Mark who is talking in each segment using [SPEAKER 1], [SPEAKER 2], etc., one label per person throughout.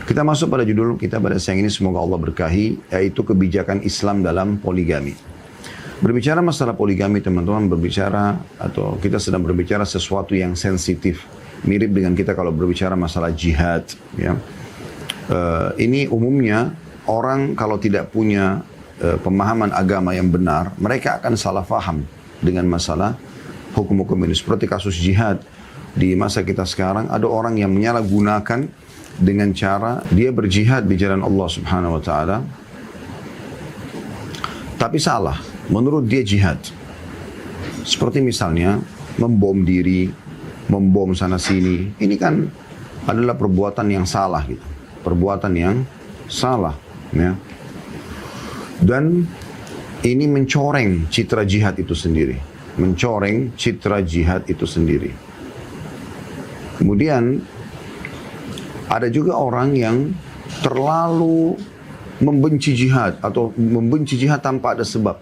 [SPEAKER 1] Kita masuk pada judul kita pada siang ini, semoga Allah berkahi, yaitu kebijakan Islam dalam poligami. Berbicara masalah poligami, teman-teman, berbicara atau kita sedang berbicara sesuatu yang sensitif. Mirip dengan kita kalau berbicara masalah jihad. Ya. Ini umumnya orang kalau tidak punya pemahaman agama yang benar, mereka akan salah faham dengan masalah hukum-hukum ini. Seperti kasus jihad di masa kita sekarang, ada orang yang menyalahgunakan dengan cara dia berjihad di jalan Allah Subhanahu wa taala, tapi salah menurut dia jihad. Seperti misalnya membom diri, membom sana sini. Ini kan adalah perbuatan yang salah gitu. Perbuatan yang salah, ya. Dan ini mencoreng citra jihad itu sendiri. Mencoreng citra jihad itu sendiri. Kemudian ada juga orang yang terlalu membenci jihad atau membenci jihad tanpa ada sebab.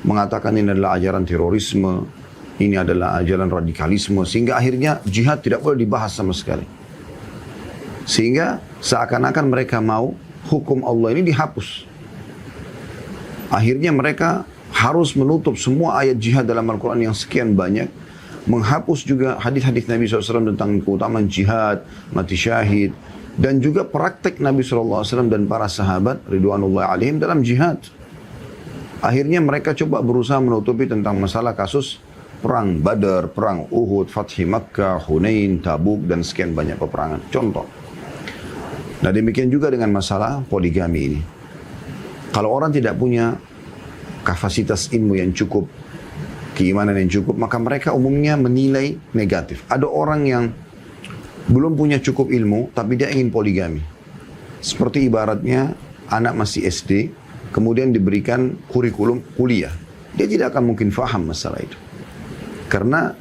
[SPEAKER 1] Mengatakan ini adalah ajaran terorisme, ini adalah ajaran radikalisme, sehingga akhirnya jihad tidak boleh dibahas sama sekali. Sehingga seakan-akan mereka mau hukum Allah ini dihapus. Akhirnya mereka harus menutup semua ayat jihad dalam Al-Quran yang sekian banyak, menghapus juga hadis-hadis Nabi SAW tentang keutamaan jihad, mati syahid, dan juga praktek Nabi SAW dan para sahabat ridwanullah alaihim dalam jihad. Akhirnya mereka coba berusaha menutupi tentang masalah kasus perang Badar, perang Uhud, Fathi Makkah, Hunain, Tabuk, dan sekian banyak peperangan. Contoh. Nah, demikian juga dengan masalah poligami ini. Kalau orang tidak punya kapasitas ilmu yang cukup, keimanan yang cukup, maka mereka umumnya menilai negatif. Ada orang yang belum punya cukup ilmu, tapi dia ingin poligami. Seperti ibaratnya anak masih SD, kemudian diberikan kurikulum kuliah. Dia tidak akan mungkin faham masalah itu. Karena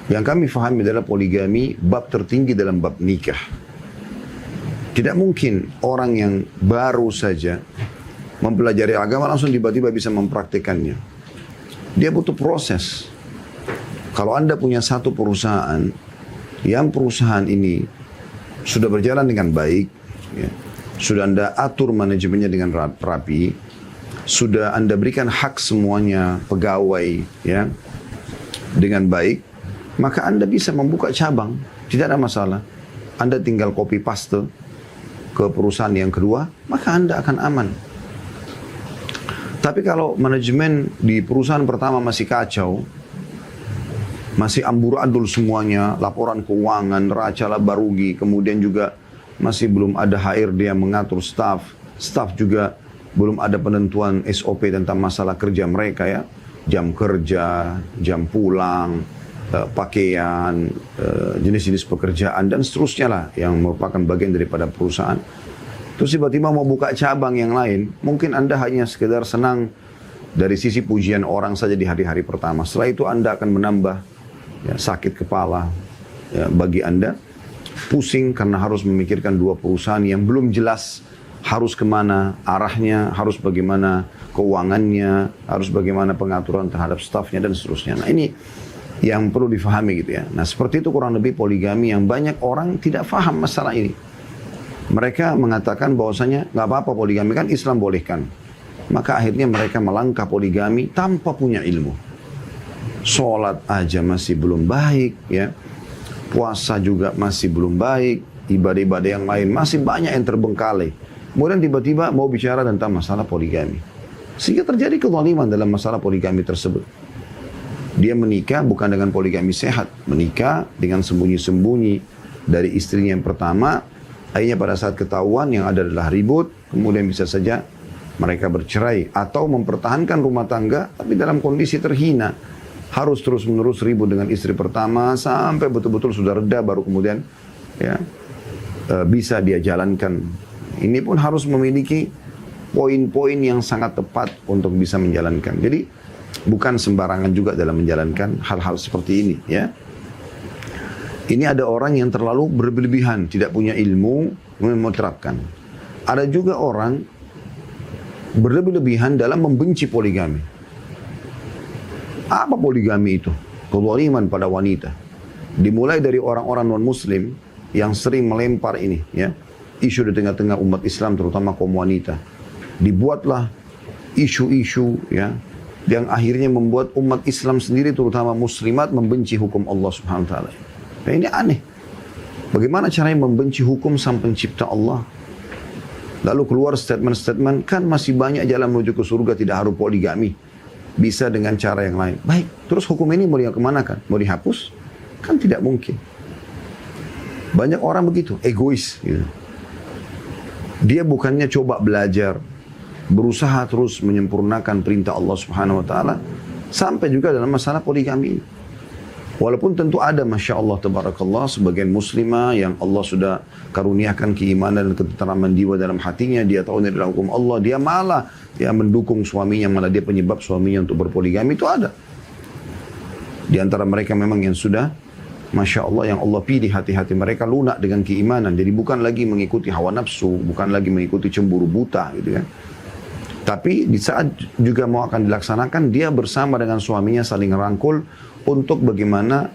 [SPEAKER 1] yang kami fahami adalah poligami bab tertinggi dalam bab nikah. Tidak mungkin orang yang baru saja mempelajari agama langsung tiba-tiba bisa mempraktikannya. Dia butuh proses. Kalau Anda punya satu perusahaan, yang perusahaan ini sudah berjalan dengan baik, ya, sudah Anda atur manajemennya dengan rapi, sudah Anda berikan hak semuanya pegawai, ya, dengan baik, maka Anda bisa membuka cabang, tidak ada masalah. Anda tinggal copy paste ke perusahaan yang kedua, maka Anda akan aman. Tapi kalau manajemen di perusahaan pertama masih kacau, masih amburadul semuanya, laporan keuangan, neraca laba rugi, kemudian juga masih belum ada HRD yang mengatur staff juga belum ada penentuan SOP tentang masalah kerja mereka, ya, jam kerja, jam pulang, pakaian, jenis-jenis pekerjaan dan seterusnya lah yang merupakan bagian daripada perusahaan. Terus tiba-tiba mau buka cabang yang lain, mungkin Anda hanya sekedar senang dari sisi pujian orang saja di hari-hari pertama. Setelah itu Anda akan menambah, ya, sakit kepala, ya, bagi Anda. Pusing karena harus memikirkan dua perusahaan yang belum jelas harus kemana arahnya, harus bagaimana keuangannya, harus bagaimana pengaturan terhadap stafnya dan seterusnya. Nah, ini yang perlu difahami gitu ya. Nah, seperti itu kurang lebih poligami yang banyak orang tidak faham masalah ini. Mereka mengatakan bahwasanya nggak apa-apa poligami, kan Islam bolehkan. Maka akhirnya mereka melangkah poligami tanpa punya ilmu. Sholat aja masih belum baik, ya. Puasa juga masih belum baik. Ibadah-ibadah yang lain masih banyak yang terbengkalai. Kemudian tiba-tiba mau bicara tentang masalah poligami. Sehingga terjadi kezaliman dalam masalah poligami tersebut. Dia menikah bukan dengan poligami sehat. Menikah dengan sembunyi-sembunyi dari istrinya yang pertama. Akhirnya pada saat ketahuan yang ada adalah ribut, kemudian bisa saja mereka bercerai atau mempertahankan rumah tangga tapi dalam kondisi terhina. Harus terus-menerus ribut dengan istri pertama sampai betul-betul sudah reda baru kemudian, ya, bisa dia jalankan. Ini pun harus memiliki poin-poin yang sangat tepat untuk bisa menjalankan. Jadi bukan sembarangan juga dalam menjalankan hal-hal seperti ini, ya. Ini ada orang yang terlalu berlebihan, tidak punya ilmu, menerapkan. Ada juga orang berlebihan dalam membenci poligami. Apa poligami itu? Kezaliman pada wanita. Dimulai dari orang-orang non-muslim yang sering melempar ini, ya. isu di tengah-tengah umat Islam, terutama kaum wanita. Dibuatlah isu-isu ya, yang akhirnya membuat umat Islam sendiri, terutama muslimat, membenci hukum Allah Subhanahu wa taala. Dan ini aneh. Bagaimana caranya membenci hukum sang pencipta Allah? Lalu keluar statement-statement, kan masih banyak jalan menuju ke surga, tidak harus poligami. Bisa dengan cara yang lain. Baik, terus hukum ini mau kemanakan? Mau dihapus? Kan tidak mungkin. Banyak orang begitu, egois. Gitu. Dia bukannya coba belajar, berusaha terus menyempurnakan perintah Allah Subhanahu wa taala, sampai juga dalam masalah poligami ini. Walaupun tentu ada, Masya Allah, Tabarakallah, sebagian muslimah yang Allah sudah karuniakan keimanan dan ketenteraman jiwa dalam hatinya, dia tahu ini adalah hukum Allah, dia malah mendukung suaminya, malah dia penyebab suaminya untuk berpoligami, itu ada. Di antara mereka memang yang sudah, Masya Allah, yang Allah pilih hati-hati mereka lunak dengan keimanan, jadi bukan lagi mengikuti hawa nafsu, bukan lagi mengikuti cemburu buta, gitu kan. Tapi di saat juga mau akan dilaksanakan, dia bersama dengan suaminya saling rangkul untuk bagaimana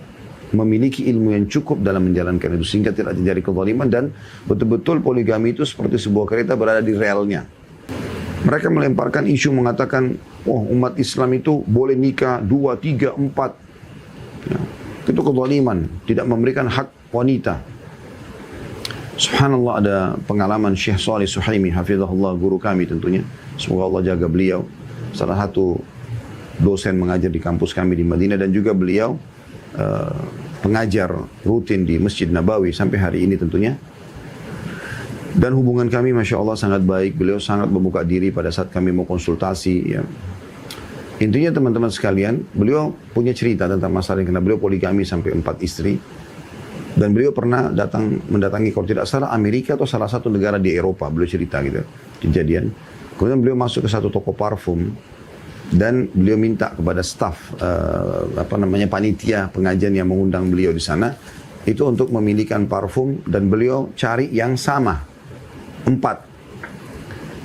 [SPEAKER 1] memiliki ilmu yang cukup dalam menjalankan itu, sehingga tidak terjadi kezaliman, dan betul-betul poligami itu seperti sebuah kereta berada di relnya. Mereka melemparkan isu mengatakan, oh umat Islam itu boleh nikah 2, 3, 4. Ya, itu kezaliman, tidak memberikan hak wanita. Subhanallah, ada pengalaman Syekh Shalih Suhaimi, hafizahullah, guru kami tentunya. Semoga Allah jaga beliau. Salah satu dosen mengajar di kampus kami di Madinah, dan juga beliau pengajar rutin di Masjid Nabawi sampai hari ini tentunya. Dan hubungan kami Masya Allah sangat baik. Beliau sangat membuka diri pada saat kami mau konsultasi. Ya. Intinya teman-teman sekalian, beliau punya cerita tentang masalah yang, karena beliau poligami sampai 4 istri. Dan beliau pernah mendatangi, kalau tidak salah, Amerika atau salah satu negara di Eropa. Beliau cerita gitu, kejadian. Kemudian beliau masuk ke satu toko parfum, dan beliau minta kepada staf, panitia pengajian yang mengundang beliau di sana, itu untuk memilihkan parfum, dan beliau cari yang sama, 4.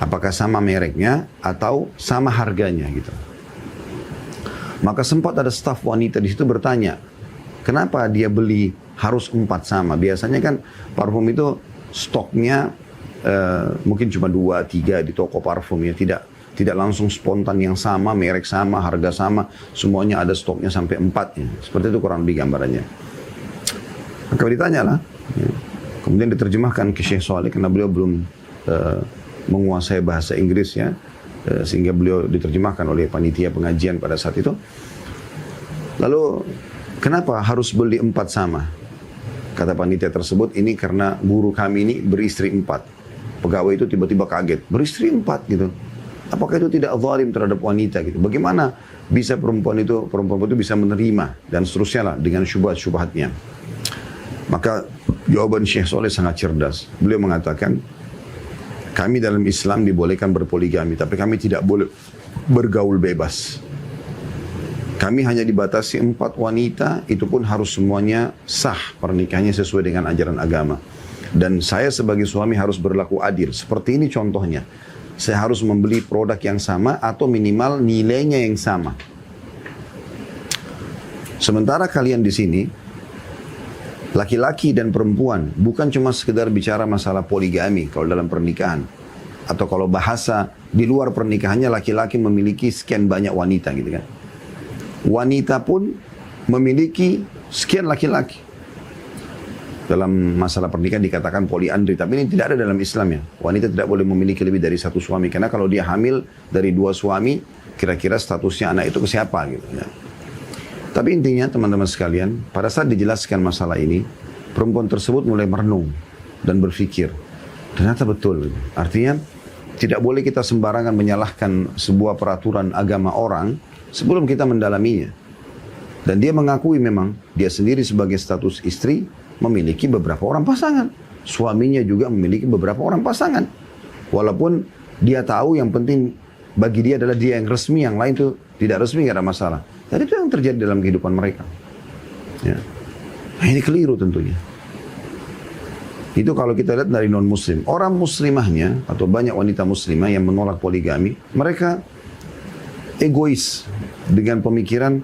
[SPEAKER 1] Apakah sama mereknya atau sama harganya gitu. Maka sempat ada staf wanita di situ bertanya, kenapa dia beli harus 4 sama? Biasanya kan parfum itu stoknya mungkin cuma 2, 3 di toko parfum ya, tidak langsung spontan yang sama, merek sama, harga sama, semuanya ada stoknya sampai 4 ya. Seperti itu kurang lebih gambarannya. Maka ditanyalah, ya. Kemudian diterjemahkan ke Syekh Shalih, karena beliau belum menguasai bahasa Inggris ya, sehingga beliau diterjemahkan oleh panitia pengajian pada saat itu. Lalu kenapa harus beli 4 sama? Kata panitia tersebut, ini karena guru kami ini beristri 4. Pegawai itu tiba-tiba kaget, beristri 4 gitu. Apakah itu tidak zalim terhadap wanita gitu? Bagaimana bisa perempuan itu bisa menerima, dan seterusnya lah dengan syubhat-syubhatnya. Maka jawaban Syekh Shalih sangat cerdas. Beliau mengatakan, kami dalam Islam dibolehkan berpoligami, tapi kami tidak boleh bergaul bebas. Kami hanya dibatasi 4 wanita, itu pun harus semuanya sah pernikahannya sesuai dengan ajaran agama. Dan saya sebagai suami harus berlaku adil. Seperti ini contohnya. Saya harus membeli produk yang sama atau minimal nilainya yang sama. Sementara kalian di sini, laki-laki dan perempuan, bukan cuma sekedar bicara masalah poligami kalau dalam pernikahan. Atau kalau bahasa di luar pernikahannya, laki-laki memiliki sekian banyak wanita gitu kan. Wanita pun memiliki sekian laki-laki. Dalam masalah pernikahan dikatakan poliandri, tapi ini tidak ada dalam Islam ya. Wanita tidak boleh memiliki lebih dari 1 suami, karena kalau dia hamil dari 2 suami, kira-kira statusnya anak itu ke siapa gitu ya. Tapi intinya teman-teman sekalian, pada saat dijelaskan masalah ini, perempuan tersebut mulai merenung dan berpikir, ternyata betul. Artinya tidak boleh kita sembarangan menyalahkan sebuah peraturan agama orang sebelum kita mendalaminya. Dan dia mengakui memang dia sendiri sebagai status istri memiliki beberapa orang pasangan. Suaminya juga memiliki beberapa orang pasangan. Walaupun dia tahu yang penting bagi dia adalah dia yang resmi, yang lain itu tidak resmi, tidak ada masalah. Jadi itu yang terjadi dalam kehidupan mereka. Ya. Nah, ini keliru tentunya. Itu kalau kita lihat dari non-muslim. Orang muslimahnya atau banyak wanita muslimah yang menolak poligami, mereka egois dengan pemikiran,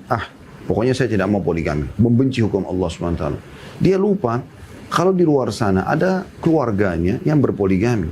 [SPEAKER 1] pokoknya saya tidak mau poligami, membenci hukum Allah SWT. Dia lupa Kalau di luar sana ada keluarganya yang berpoligami.